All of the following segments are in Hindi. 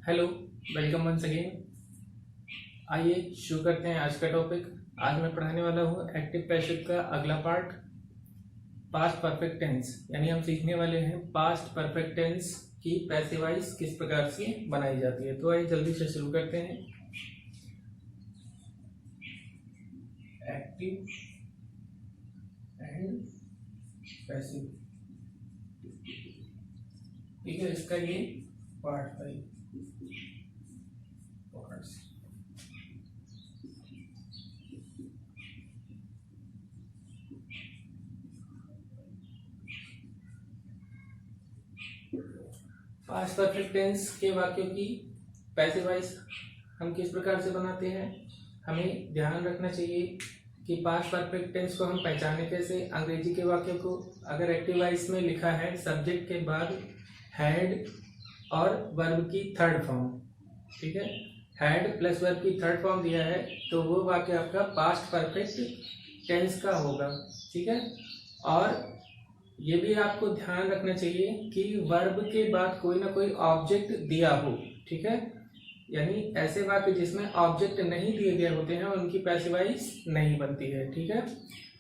Hello, welcome once again. आइए शुरू करते हैं आज का टॉपिक। आज मैं पढ़ाने वाला हूँ एक्टिव पैसिव का अगला पार्ट, पास्ट परफेक्ट टेंस। यानी हम सीखने वाले हैं पास्ट परफेक्ट टेंस की पैसिव वॉइस किस प्रकार से बनाई जाती है। तो आइए जल्दी से शुरू करते हैं। एक्टिव एंड पैसिव, ठीक है। इसका ये पार्ट 5 पास्ट परफेक्ट टेंस के वाक्यों की पैसिव वॉइस हम किस प्रकार से बनाते हैं। हमें ध्यान रखना चाहिए कि पास्ट परफेक्ट टेंस को हम पहचाने कैसे। अंग्रेजी के वाक्यों को अगर एक्टिव वॉइस में लिखा है सब्जेक्ट के बाद हैड और वर्ब की थर्ड फॉर्म, ठीक है, हैड प्लस वर्ब की थर्ड फॉर्म दिया है तो वो वाक्य आपका पास्ट परफेक्ट टेंस का होगा, ठीक है। और ये भी आपको ध्यान रखना चाहिए कि वर्ब के बाद कोई ना कोई ऑब्जेक्ट दिया हो, ठीक है। यानी ऐसे वाक्य जिसमें ऑब्जेक्ट नहीं दिए गए होते हैं उनकी पैसिव वॉइस नहीं बनती है, ठीक है।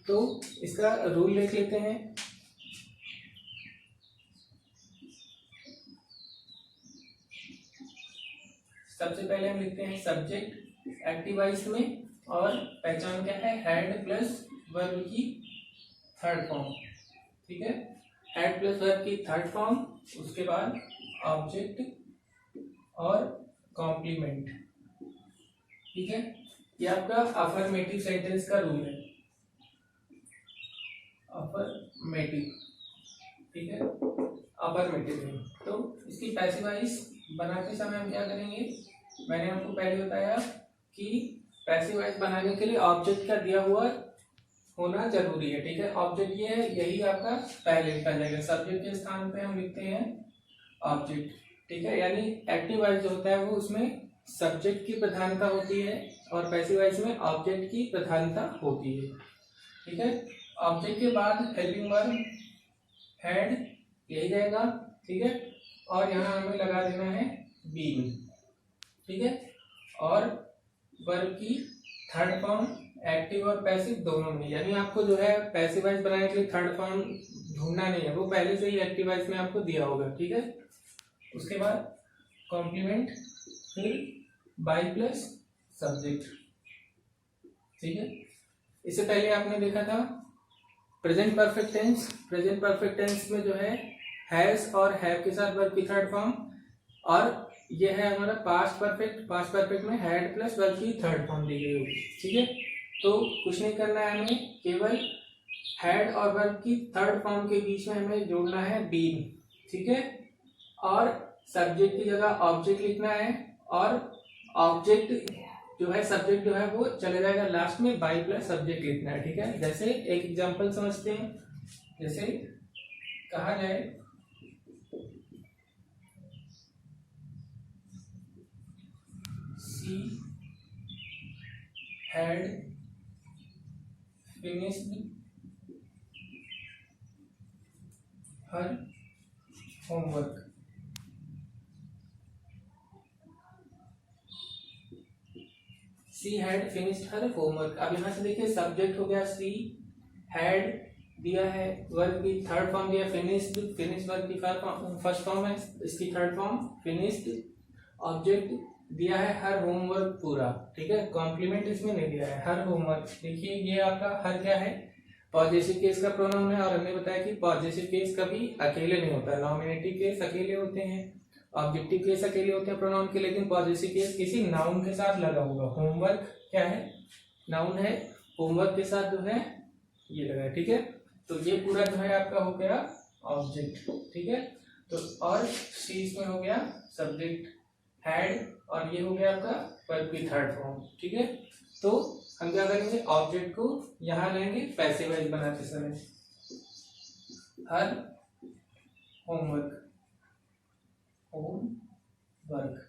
तो इसका रूल देख लेते हैं। सबसे पहले हम लिखते हैं सब्जेक्ट एक्टिव वॉइस में और पहचान क्या है, हैड प्लस वर्ब की थर्ड फॉर्म, ठीक है। हैड प्लस वर्ब की थर्ड फॉर्म, उसके बाद ऑब्जेक्ट और कॉम्प्लीमेंट, ठीक है। ये आपका अफर्मेटिव सेंटेंस का रूल है, अफर्मेटिव, ठीक है, अफर्मेटिव है। तो इसकी पैसिव वॉइस बनाते समय हम क्या करेंगे, मैंने आपको पहले बताया कि पैसिव वॉइस बनाने के लिए ऑब्जेक्ट का दिया हुआ होना जरूरी है, ठीक है। ऑब्जेक्ट ये है, यही आपका पहले लिखा जाएगा। सब्जेक्ट के स्थान पे हम लिखते हैं ऑब्जेक्ट, ठीक है। यानी एक्टिव वॉइस जो होता है वो उसमें सब्जेक्ट की प्रधानता होती है और पैसिव वॉइस में ऑब्जेक्ट की प्रधानता होती है, ठीक है। ऑब्जेक्ट के बाद हेल्पिंग वर्ब हैड यही रहेगा, ठीक है। और यहाँ हमें लगा देना है बीन, ठीक है। और वर्ब की थर्ड फॉर्म एक्टिव और पैसिव दोनों में, यानी आपको जो है पैसिव वॉइस बनाने के लिए थर्ड फॉर्म ढूंढना नहीं है, वो पहले से ही एक्टिव वॉइस में आपको दिया होगा, ठीक है। उसके बाद कॉम्प्लीमेंट, फिर बाई प्लस सब्जेक्ट, ठीक है। इससे पहले आपने देखा था present perfect tense. Present perfect tense में जो है हैज और हैव के साथ वर्ब की थर्ड फॉर्म, और ये है हमारा पास्ट परफेक्ट। पास्ट परफेक्ट में हैड प्लस वर्ब की थर्ड फॉर्म दी गई होगी, ठीक है। तो कुछ नहीं करना है हमें, केवल हैड और वर्ब की थर्ड फॉर्म के बीच में हमें जोड़ना है बीन, ठीक है। और सब्जेक्ट की जगह ऑब्जेक्ट लिखना है, और ऑब्जेक्ट जो है सब्जेक्ट जो है वो चले जाएगा लास्ट में, बाई प्लस सब्जेक्ट लिखना है, ठीक है। जैसे एक एग्जांपल समझते हैं, जैसे कहा जाए she had finished her homework. She had finished her homework. अब यहाँ से देखिए सब्जेक्ट हो गया सी, हैड दिया है, वर्ब की थर्ड फॉर्म दिया फिनिश्ड, फिनिश वर्ब की फर्स्ट फॉर्म है, इसकी थर्ड फॉर्म फिनिश्ड। ऑब्जेक्ट दिया है हर होमवर्क पूरा, ठीक है। कॉम्प्लीमेंट इसमें नहीं दिया है, हर होमवर्क। देखिए ये आपका हर क्या है, पॉजेसिव केस का प्रोनाउन है, और हमने बताया कि पॉजेसिव केस कभी अकेले नहीं होता। नॉमिनेटिव केस अकेले होते हैं, ऑब्जेक्टिव केस अकेले होते हैं प्रोनाउन के, लेकिन पॉजेसिव केस किसी नाउन के साथ लगा होगा। होमवर्क क्या है, नाउन है, होमवर्क के साथ जो है ये लगा है, ठीक है। तो ये पूरा जो है आपका हो गया ऑब्जेक्ट, ठीक है। तो और सी इसमें हो गया सब्जेक्ट, हैड, और ये हो गया आपका वर्ब की थर्ड फॉर्म, ठीक है। तो हम क्या करेंगे, ऑब्जेक्ट को यहां लेंगे पैसिव वॉइस बनाते समय, हर होमवर्क, होमवर्क,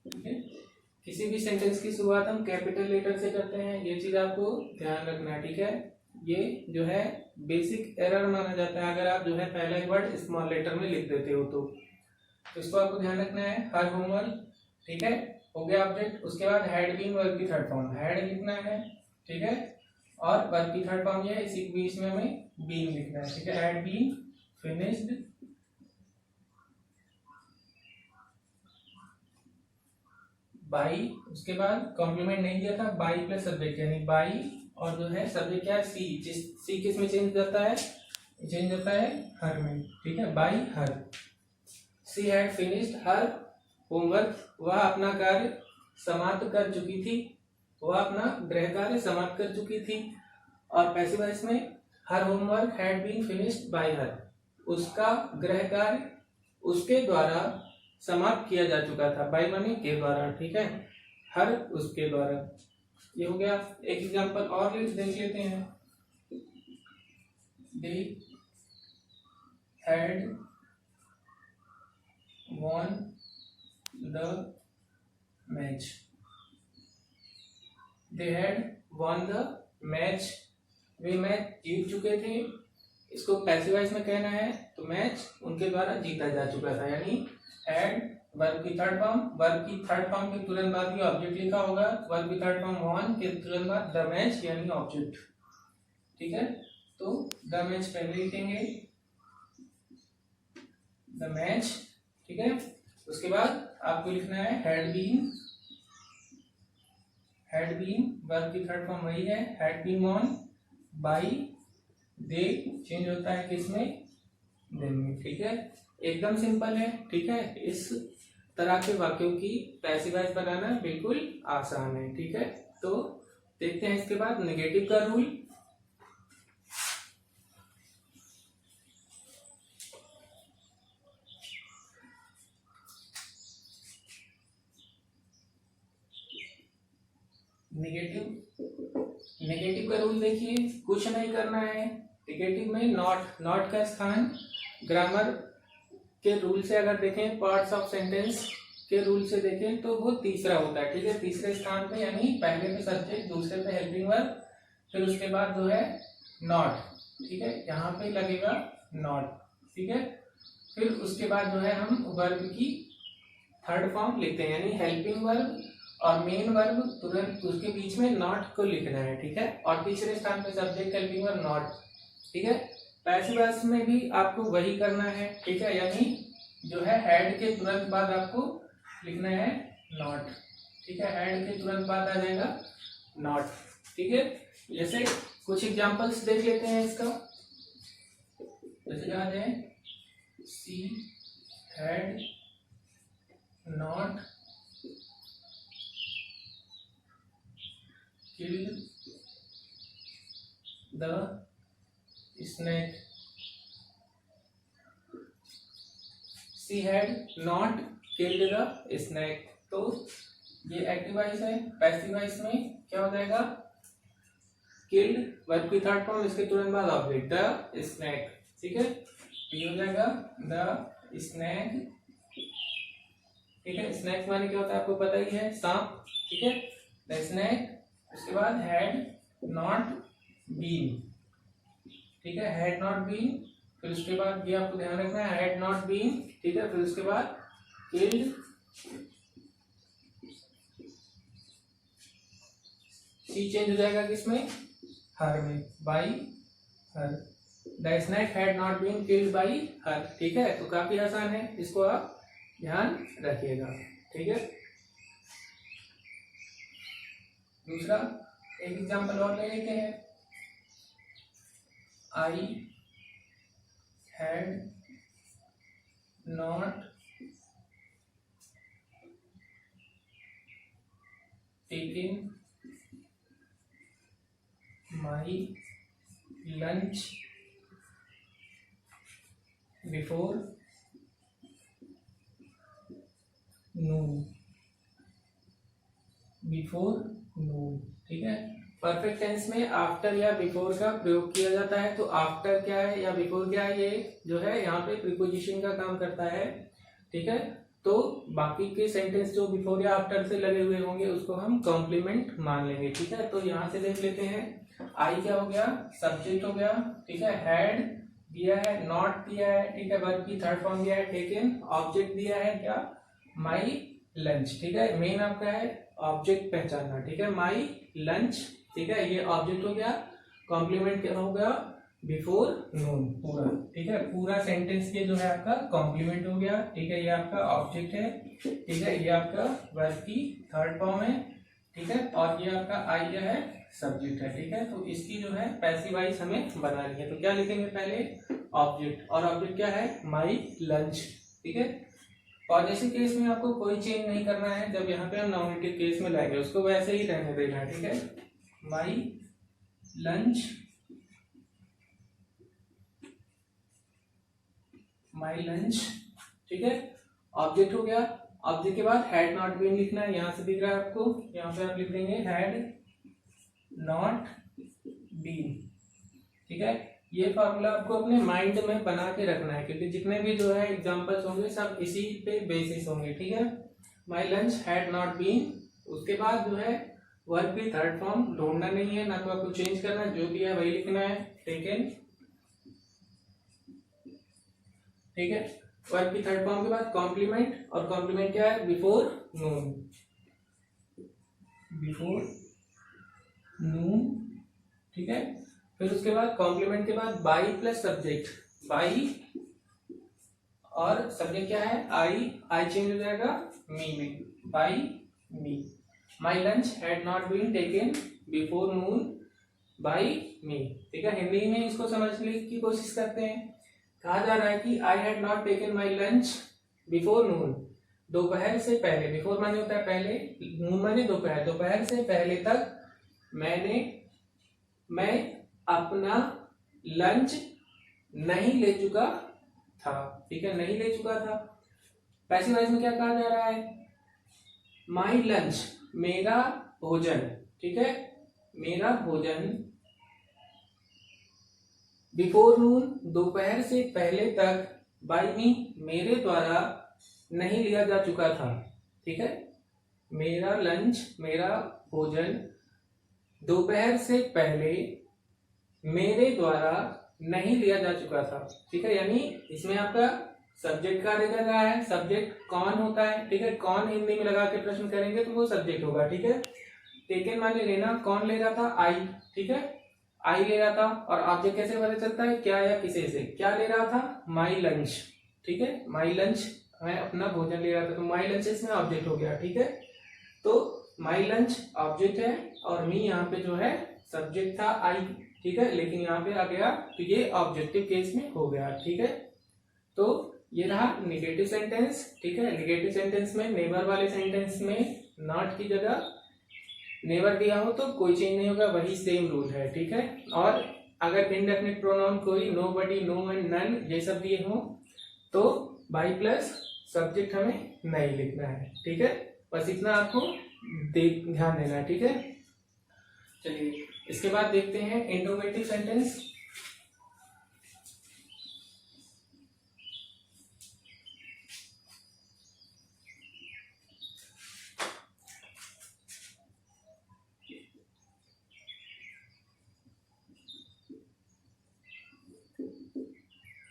ठीक है। किसी भी सेंटेंस की शुरुआत हम कैपिटल लेटर से करते हैं, ये चीज आपको ध्यान रखना है, ठीक है। ये जो है बेसिक एरर माना जाता है अगर आप जो है पहला वर्ड स्मॉल लेटर में लिख देते हो तो इसको आपको ध्यान रखना है। हर होमवर्क ठीक है, हो गया ऑब्जेक्ट। उसके बाद हैड बीन वर्ब की थर्ड फॉर्म, हैड लिखना है, ठीक है, और वर्ब की थर्ड फॉर्म ये है, इसी के बीच में हमें बीन लिखना है, ठीक है। हैड बीन फिनिश्ड बाई, उसके बाद कॉम्प्लीमेंट नहीं दिया था, बाई प्लस सब्जेक्ट यानी बाई, और जो है सब्जेक्ट क्या है सी, सी किस में चेंज होता है, चेंज होता है हर में, ठीक है, by her. She had finished her homework, वह अपना कार्य समाप्त कर चुकी थी, वह अपना गृह कार्य समाप्त कर चुकी थी। और पैसिव वॉइस में her homework had been finished by her, उसका गृह कार्य उसके द्वारा समाप्त किया जा चुका था, बाय माने के द्वारा, ठीक है, हर उसके द्वारा। ये हो गया। एक एग्जांपल और देख लेते हैं। They had won the match, they had won the match, वे मैच जीत चुके थे। इसको पैसिव वॉइस में कहना है तो मैच उनके द्वारा जीता जा चुका था, यानी हैड वर्ब की थर्ड फॉर्म, वर्ब की थर्ड फॉर्म के तुरंत बाद भी ऑब्जेक्ट लिखा होगा, वर्ब की थर्ड फॉर्म won के तुरंत बाद द मैच यानी ऑब्जेक्ट, ठीक है। तो द मैच पहले लिखेंगे, द मैच, ठीक है। उसके बाद आपको लिखना है हैड बीन वर्ब की थर्ड फॉर्म वही है, had been won by they, change होता है किसमें, देन में, ठीक है। एकदम सिंपल है, ठीक है। इस तरह के वाक्यों की पैसिव वॉइस बनाना बिल्कुल आसान है, ठीक है। तो देखते हैं इसके बाद नेगेटिव का रूल। नेगेटिव का रूल देखिए, कुछ नहीं करना है। नेगेटिव में नॉट का स्थान ग्रामर के रूल से अगर देखें, पार्ट्स ऑफ सेंटेंस के रूल से देखें तो वो तीसरा होता है, ठीक है, तीसरे स्थान पे, यानी पहले पे सब्जेक्ट, दूसरे पे हेल्पिंग वर्ब, फिर उसके बाद जो है नॉट, ठीक है, यहाँ पे लगेगा नॉट, ठीक है। फिर उसके बाद जो है हम वर्ब की थर्ड फॉर्म लिखते हैं, यानी हेल्पिंग वर्ब और मेन वर्ब, तुरंत उसके बीच में नॉट को लिखना है, ठीक है। और तीसरे स्थान पे सब्जेक्ट हेल्पिंग वर्ब नॉट, ठीक है। पैसिव वॉइस में भी आपको वही करना है, ठीक है, यानी जो है हेड के तुरंत बाद आपको लिखना है नॉट, ठीक है, हेड के तुरंत बाद आ जाएगा नॉट, ठीक है। जैसे कुछ एग्जांपल्स देख लेते हैं इसका, जैसे कहा जाए she had not killed the snake, she had not killed the snake। तो ये एक्टिव वॉइस है। पैसिव वॉइस में क्या हो जाएगा, किल्ड वर्ब की थर्ड फॉर्म, इसके तुरंत बाद ऑब्जेक्ट द स्नैक, ठीक है, ये हो जाएगा द स्नैक, ठीक है। स्नैक माने क्या होता है आपको पता ही है, सांप, ठीक है, द स्नैक। उसके बाद हैड नॉट बीन, ठीक है, हैड नॉट बीन, फिर उसके बाद ये आपको ध्यान रखना है हैड नॉट बीन, ठीक है, फिर उसके बाद किल्ड, सी चेंज हो जाएगा किसमें, हर में, by her, the snake had not been killed by her, ठीक है। तो काफी आसान है, इसको आप ध्यान रखिएगा, ठीक है। दूसरा एक एग्जांपल और ले लेते हैं। I had not taken my lunch before noon, ठीक है। परफेक्ट टेंस में आफ्टर या बिफोर का प्रयोग किया जाता है। तो आफ्टर क्या है या बिफोर क्या है, ये जो है यहाँ पे प्रीपोजिशन का काम करता है, ठीक है। तो बाकी के सेंटेंस जो बिफोर या आफ्टर से लगे हुए होंगे उसको हम कॉम्प्लीमेंट मान लेंगे, ठीक है। तो यहाँ से देख लेते हैं, आई क्या हो गया, सब्जेक्ट हो गया, ठीक है, हैड दिया है, नॉट दिया है, ठीक है, वर्ब की थर्ड फॉर्म दिया है टेकन, ऑब्जेक्ट दिया है क्या, माई लंच, ठीक है। मेन आपका है ऑब्जेक्ट पहचानना, ठीक है, माई लंच, ठीक है, ये ऑब्जेक्ट हो गया। कॉम्प्लीमेंट क्या हो गया, बिफोर नून, पूरा, ठीक है, पूरा सेंटेंस ये जो है आपका कॉम्प्लीमेंट हो गया, ठीक है, ये आपका ऑब्जेक्ट है, ठीक है, ये आपका वर्ब की थर्ड फॉर्म है, ठीक है, और ये आपका आई क्या है, सब्जेक्ट है, ठीक है। तो इसकी जो है पैसिव वॉइस हमें बनानी है, तो क्या लिखेंगे पहले ऑब्जेक्ट, और ऑब्जेक्ट क्या है, माई लंच, ठीक है। और जैसे केस में आपको कोई चेंज नहीं करना है, जब यहाँ पे हम नॉमिनेटिव केस में लाएंगे उसको वैसे ही रहने देना है, ठीक है, माई लंच, माई लंच, ठीक है, ऑब्जेक्ट हो गया। ऑब्जेक्ट के बाद हैड नॉट बीन लिखना है, यहां से दिख रहा है आपको, यहां पे आप लिख देंगे हैड नॉट बीन, ठीक है। ये फॉर्मूला आपको अपने माइंड में बना के रखना है, क्योंकि जितने भी जो है एग्जांपल्स होंगे सब इसी पे बेसिस होंगे, ठीक है। My lunch had not been, उसके बाद जो है वर्ब की थर्ड फॉर्म ढूंढना नहीं है, ना तो आपको चेंज करना है, जो भी है वही लिखना है, टेकन, ठीक है। वर्ब की थर्ड फॉर्म के बाद कॉम्प्लीमेंट, और कॉम्प्लीमेंट क्या है, बिफोर नून, बिफोर नून, ठीक है। फिर उसके बाद कॉम्प्लीमेंट के बाद बाई प्लस सब्जेक्ट, बाई और सब्जेक्ट क्या है, आई, आई चेंज हो जाएगा मी में, by me. My lunch had not been taken before noon by me, ठीक है। हिंदी में इसको समझने की कोशिश करते हैं। कहा जा रहा है कि I had not taken my lunch before noon, दोपहर से पहले, बिफोर माने होता है पहले, नून माने दोपहर, दोपहर से पहले तक मैं अपना लंच नहीं ले चुका था, ठीक है, नहीं ले चुका था। पैसिव वॉइस में क्या कहा जा रहा है, माई लंच, मेरा भोजन, ठीक है, मेरा भोजन बिफोर नून, दोपहर से पहले तक, बाई मी, मेरे द्वारा नहीं लिया जा चुका था, ठीक है। मेरा लंच, मेरा भोजन दोपहर से पहले मेरे द्वारा नहीं लिया जा चुका था, ठीक है। यानी इसमें आपका सब्जेक्ट कार्य कर रहा है, सब्जेक्ट कौन होता है, ठीक है, कौन हिंदी में लगा के प्रश्न करेंगे तो वो सब्जेक्ट होगा, ठीक है। टेकन माने लेना, कौन ले रहा था, आई, ठीक है, आई ले रहा था। और ऑब्जेक्ट कैसे पता चलता है, क्या या किसे से, क्या ले रहा था, माई लंच, ठीक है, माई लंच, मैं अपना भोजन ले रहा था, तो माई लंच इसमें ऑब्जेक्ट हो गया, ठीक है। तो माई लंच ऑब्जेक्ट है और मी यहाँ पे जो है सब्जेक्ट था, आई, ठीक है, लेकिन यहाँ पे आ गया तो ये ऑब्जेक्टिव केस में हो गया, ठीक है। तो ये रहा निगेटिव सेंटेंस, ठीक है। निगेटिव सेंटेंस में नेवर वाले सेंटेंस में नॉट की जगह नेवर दिया हो तो कोई चेंज नहीं होगा, वही सेम रूल है, ठीक है। और अगर इनडेफिनिट प्रोनाउन कोई, नोबडी, नो एंड नन, ये सब दिए हो तो बाई प्लस सब्जेक्ट हमें नहीं लिखना है, ठीक है। बस इतना आपको ध्यान देना है, ठीक है। चलिए इसके बाद देखते हैं इंट्रोगेटिव सेंटेंस।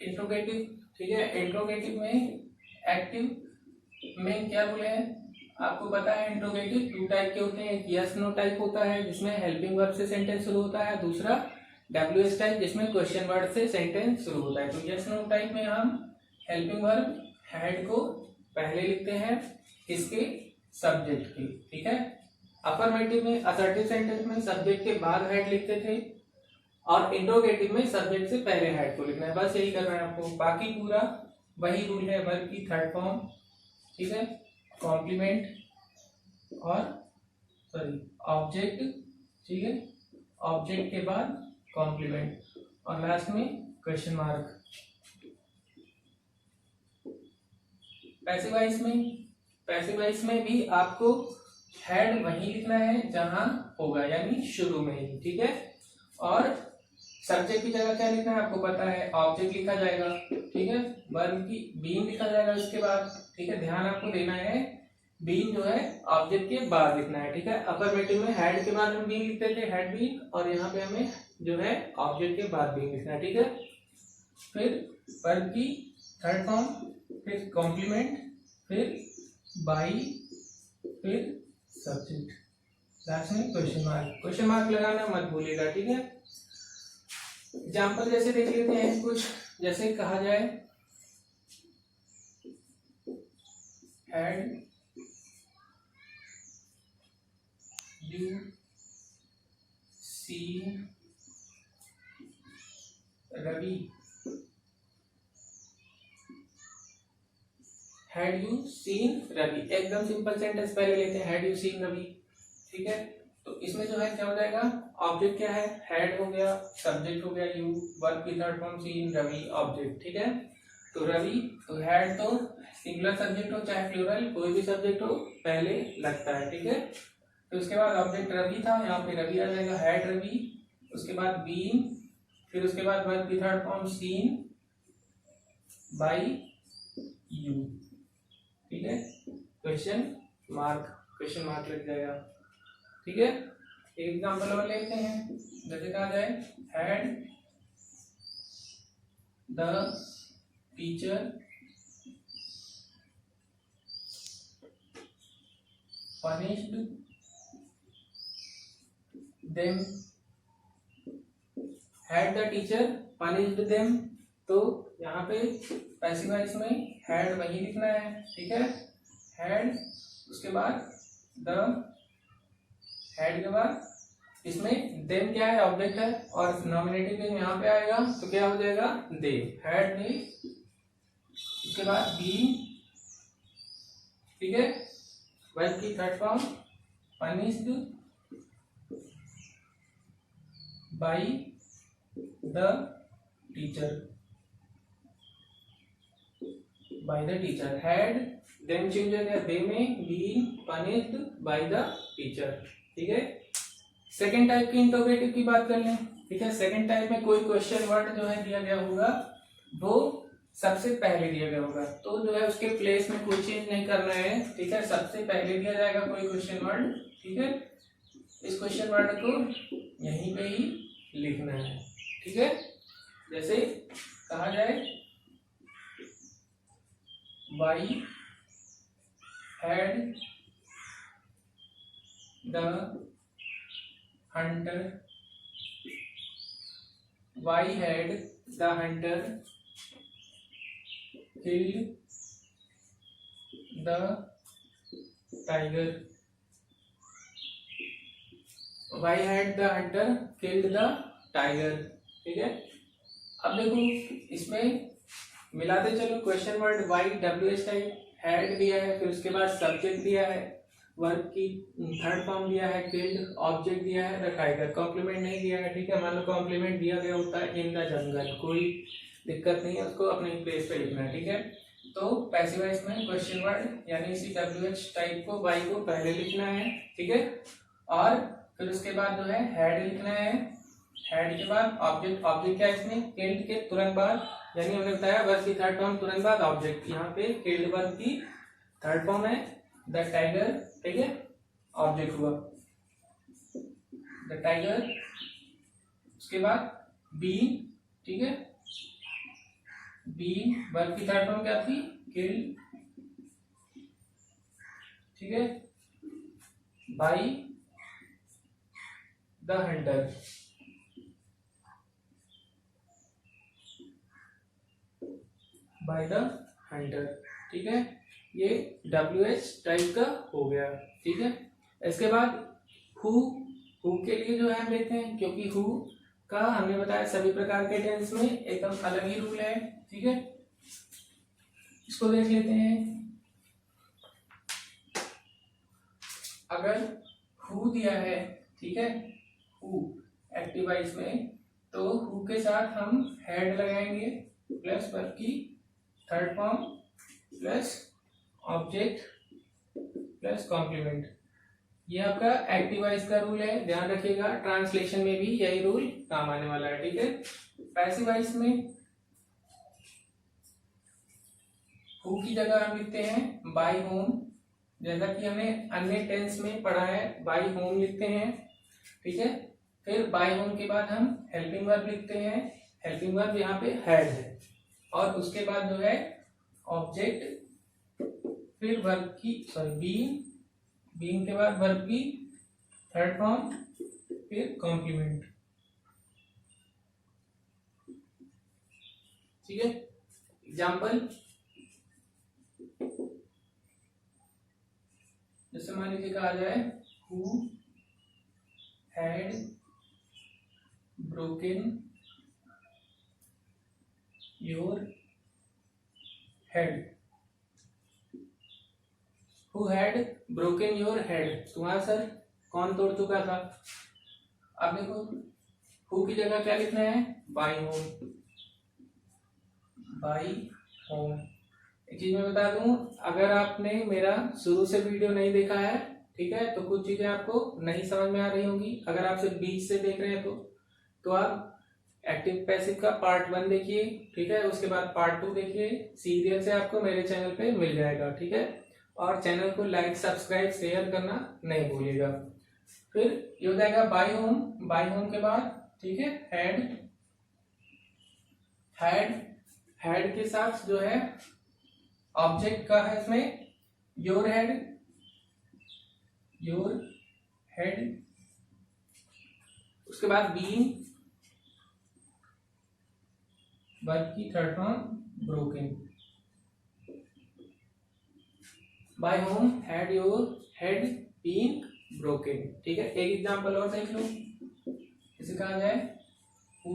इंट्रोगेटिव, ठीक है, इंट्रोगेटिव में एक्टिव में क्या बोले हैं आपको पता है। इंट्रोगेटिव टू टाइप के होते हैं, एक यस नो टाइप होता है जिसमें हेल्पिंग वर्ब से सेंटेंस शुरू होता है, दूसरा डब्ल्यूएस टाइप जिसमें क्वेश्चन वर्ड से सेंटेंस शुरू होता है। तो यस नो टाइप में हम हेल्पिंग वर्ब हैड को पहले लिखते हैं किसके, सब्जेक्ट के, ठीक है। अफर्मेटिव में, असर्टिव सेंटेंस में सब्जेक्ट के बाद हैड लिखते थे, और इंट्रोगेटिव में सब्जेक्ट से पहले हैड को लिखना है, बस यही करना है आपको। बाकी पूरा वही रूल है, वर्ब की थर्ड फॉर्म, ठीक है, कॉम्प्लीमेंट और सॉरी ऑब्जेक्ट, ठीक है, ऑब्जेक्ट के बाद कॉम्प्लीमेंट और लास्ट में क्वेश्चन मार्क। पैसिव वॉइस में भी आपको हैड वही लिखना है जहां होगा, यानी शुरू में ही, ठीक है। और सब्जेक्ट की जगह क्या लिखना है आपको पता है, ऑब्जेक्ट लिखा जाएगा, ठीक है, वर्ब की बीन लिखा जाएगा उसके बाद, ठीक है। ध्यान आपको देना है, बीन जो है ऑब्जेक्ट के बाद लिखना है, ठीक है। अफर्मेटिव में हैड के बाद हम बीन लिखते थे, हैड बीन, और यहाँ पे हमें जो है ऑब्जेक्ट के बाद बीन लिखना है, ठीक है। फिर वर्ब की थर्ड फॉर्म, फिर कॉम्प्लीमेंट, फिर बाई फिर सब्जेक्ट, लास्ट में क्वेश्चन मार्क लगाना मत भूलिएगा, ठीक है। एग्जाम्पल जैसे देख लेते हैं कुछ, जैसे कहा जाए had you seen Ravi, had you seen Ravi, एकदम सिंपल सेंटेंस पहले लेते हैं, हैड यू सीन रवि, ठीक है। तो इसमें जो है क्या हो जाएगा, ऑब्जेक्ट क्या है, हैड हो गया, सब्जेक्ट हो गया यू, वर्ब की third form seen, Ravi object, ठीक है। तो रवि, तो हैड तो सिंगुलर सब्जेक्ट हो चाहे प्लूरल, कोई भी सब्जेक्ट हो पहले लगता है, ठीक है। तो उसके बाद ऑब्जेक्ट रवि था, यहाँ पे रवि आ जाएगा, हैड रवि, उसके बाद बीन, फिर उसके बाद वर्ब की third form seen by you, ठीक है। क्वेश्चन मार्क लग जाएगा, ठीक है। एक एग्जांपल और लेते हैं, जैसे कहा जाए had the teacher punished them, had the teacher punished them, तो यहाँ पे पैसिव वॉइस में हैड वही लिखना है, ठीक है। हैड, उसके बाद द, हैड के बाद इसमें देम क्या है, ऑब्जेक्ट है, और नॉमिनेटिव देम यहाँ पे आएगा, तो क्या हो जाएगा दे, हैड दे, उसके बाद बी, ठीक है, वर्ब की third form punished by the teacher, had them change हो गया दे में, being punished by the teacher, ठीक है। सेकेंड टाइप की इंटरोगेटिव की बात कर लें, ठीक है। सेकेंड टाइप में कोई क्वेश्चन वर्ड जो है दिया गया होगा वो सबसे पहले दिया गया होगा, तो जो है उसके प्लेस में कोई चेंज नहीं करना है, ठीक है। सबसे पहले दिया जाएगा कोई क्वेश्चन वर्ड, ठीक है। इस क्वेश्चन वर्ड को यहीं पे ही लिखना है, ठीक है। जैसे कहा जाए why had the hunter, why had the hunter killed the tiger, why had the hunter killed the tiger, ठीक है। अब देखो इसमें मिलाते चलो, question word Y W H type, had दिया है, फिर उसके बाद सब्जेक्ट दिया है, वर्ब की थर्ड फॉर्म दिया है किल्ड, ऑब्जेक्ट दिया है द टाइगर, कॉम्प्लीमेंट नहीं दिया है, ठीक है। मान लो कॉम्प्लीमेंट दिया गया होता है इन द जंगल, कोई दिक्कत नहीं है, उसको अपने प्लेस पे लिखना है, ठीक है। तो पैसिव वॉइस में क्वेश्चन वर्ड यानी इसी डब्ल्यू एच टाइप को वाई को पहले लिखना है, ठीक है। और फिर उसके बाद जो है हैड लिखना है, हैड के बाद ऑब्जेक्ट, ऑब्जेक्ट क्या है इसमें, किल्ड के तुरंत बाद, यानी हमने बताया वर्ब की थर्ड फॉर्म तुरंत बाद ऑब्जेक्ट, यहाँ पे किल्ड वर्ब की थर्ड फॉर्म है द टाइगर, ठीक है, ऑब्जेक्ट हुआ द टाइगर, उसके बाद बी, ठीक है, बी वर्ब की थर्ड फॉर्म क्या थी, किल, ठीक है, by the Hunter, by the Hunter, ठीक है। ये डब्ल्यू एच टाइप का हो गया, ठीक है। इसके बाद हु के लिए जो है हम लेते हैं, क्योंकि हु का हमने बताया सभी प्रकार के टेंस में एकदम अलग ही रूल है, ठीक है। इसको देख लेते हैं, अगर हु दिया है, ठीक है, हु एक्टिव वॉइस में, तो हु के साथ हम हैड लगाएंगे प्लस वर्ब की third form plus object plus complement, ये आपका एक्टिव वॉइस का रूल है, ध्यान रखिएगा। ट्रांसलेशन में भी यही रूल काम आने वाला है, ठीक है। पैसिव वॉइस में हु की जगह हम लिखते हैं बाय होम, जैसा कि हमने अन्य टेंस में पढ़ा है, बाय होम लिखते हैं, ठीक है। फिर बाय होम के बाद हम हेल्पिंग वर्ब लिखते हैं, हेल्पिंग वर्ब यहाँ पे हैड है, और उसके बाद जो है ऑब्जेक्ट, फिर वर्ब की बीइंग बीइंग के बाद वर्ब की थर्ड फॉर्म, फिर कॉम्प्लीमेंट। ठीक है, एग्जाम्पल जैसे मान लीजिए कहा जाए who had broken your head. Who had broken your head, तुम्हारा सर कौन तोड़ चुका था। अब देखो हु की जगह क्या लिखना है, बाई होम, बाई होम। एक चीज मैं बता दूं, अगर आपने मेरा शुरू से वीडियो नहीं देखा है, ठीक है, तो कुछ चीजें आपको नहीं समझ में आ रही होंगी। अगर आप सिर्फ बीच से देख रहे हैं तो आप एक्टिव पैसिव का पार्ट 1 देखिए, ठीक है, उसके बाद पार्ट 2 देखिए, सीरियल से आपको मेरे चैनल पे मिल जाएगा। ठीक है, और चैनल को लाइक सब्सक्राइब शेयर करना नहीं भूलिएगा। फिर ये हो जाएगा बाई होम, बाई होम के बाद ठीक है हैड, हैड के साथ जो है ऑब्जेक्ट का है इसमें योर हेड, योर हेड। उसके बाद बीइंग, वर्ब की third form broken. By whom had your head been broken. ठीक है, एक एग्जांपल और देख लो, इसे कहा जाए who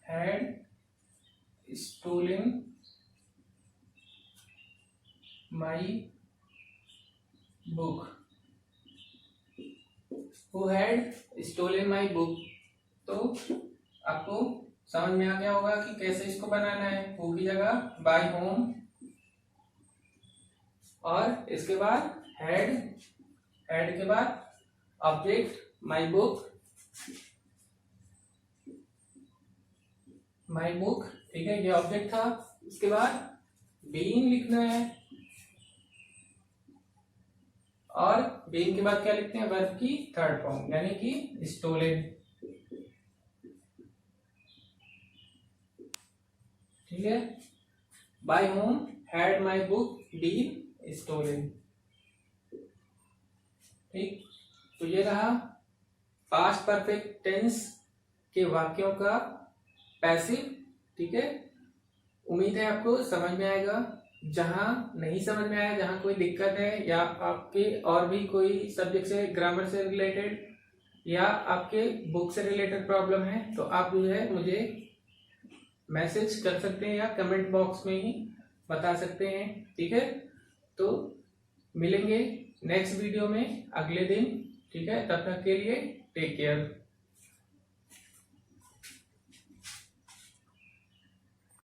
had stolen my book. Who had stolen my book, तो आपको समझ में आ गया होगा कि कैसे इसको बनाना है। हु की जगह बाय होम और इसके बाद हैड, हैड के बाद object my book, my book. ठीक है, ये ऑब्जेक्ट था। इसके बाद बीइंग लिखना है और बीइंग के बाद क्या लिखते हैं, वर्ब की थर्ड फॉर्म यानी कि स्टोलन। ठीक है, by whom had my book been stolen. ठीक, तो ये रहा पास्ट परफेक्ट टेंस के वाक्यों का पैसिव। ठीक है, उम्मीद है आपको समझ में आएगा। जहां नहीं समझ में आया, जहां कोई दिक्कत है या आपके और भी कोई सब्जेक्ट से, ग्रामर से रिलेटेड या आपके बुक से रिलेटेड प्रॉब्लम है, तो आप जो है मुझे मैसेज कर सकते हैं या कमेंट बॉक्स में ही बता सकते हैं। ठीक है, तो मिलेंगे नेक्स्ट वीडियो में अगले दिन। ठीक है, तब तक के लिए टेक केयर।